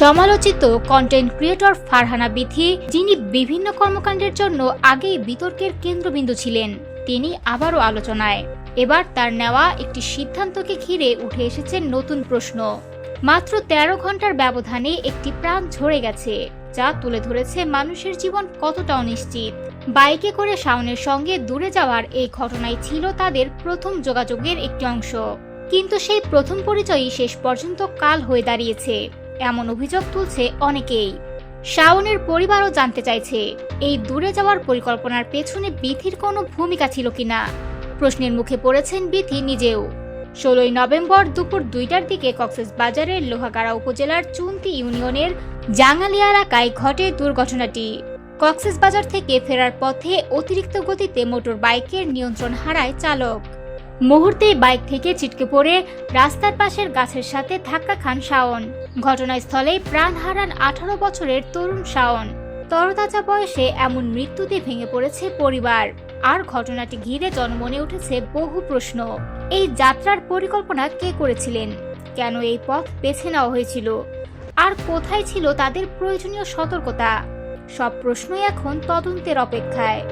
সমালোচিত content creator Farhana Bithi, যিনি বিভিন্ন কর্মকাণ্ডের জন্য আগেই বিতর্কের কেন্দ্রবিন্দু ছিলেন, তিনি আবারও আলোচনায়। এবার তার নেওয়া একটি সিদ্ধান্তকে ঘিরে উঠে এসেছে নতুন প্রশ্ন। মাত্র 13 ঘন্টার ব্যবধানে একটি প্রাণ ঝরে গেছে, যা তুলে ধরেছে মানুষের জীবন কতটা অনিশ্চিত। বাইকে করে শাওনের সঙ্গে দূরে যাওয়ার এই ঘটনাই ছিল তাদের প্রথম যোগাযোগের একটি অংশ, কিন্তু সেই প্রথম পরিচয়ই শেষ পর্যন্ত কাল হয়ে দাঁড়িয়েছে, এমন অভিযোগ তুলছে অনেকেই। শাওনের পরিবারও জানতে চাইছে, এই দূরে যাওয়ার পরিকল্পনার পেছনে বিথির কোনো ভূমিকা ছিল কিনা। প্রশ্নের মুখে পড়েছেন বিথি নিজেও। 16 নভেম্বর দুপুর 2টার দিকে কক্সবাজারের লোহাগাড়া উপজেলার চুন্তি ইউনিয়নের জাঙ্গালিয়া এলাকায় ঘটে দুর্ঘটনাটি। কক্সবাজার থেকে ফেরার পথে অতিরিক্ত গতিতে মোটর বাইকের নিয়ন্ত্রণ হারায় চালক। মুহূর্তেই বাইক থেকে ছিটকে পড়ে রাস্তার পাশের গাছের সাথে ধাক্কা খান শাওন। ঘটনাস্থলেই প্রাণ হারান 18 বছরের তরুণ শাওন। তরতাজা বয়সে এমন মৃত্যুতে ভেঙে পড়েছে পরিবার। আর ঘটনাটি ঘিরে জনমনে উঠেছে বহু প্রশ্ন। এই যাত্রার পরিকল্পনা কে করেছিলেন? কেন এই পথ বেছে নেওয়া হয়েছিল? আর কোথায় ছিল তাদের প্রয়োজনীয় সতর্কতা? সব প্রশ্নই এখন তদন্তের অপেক্ষায়।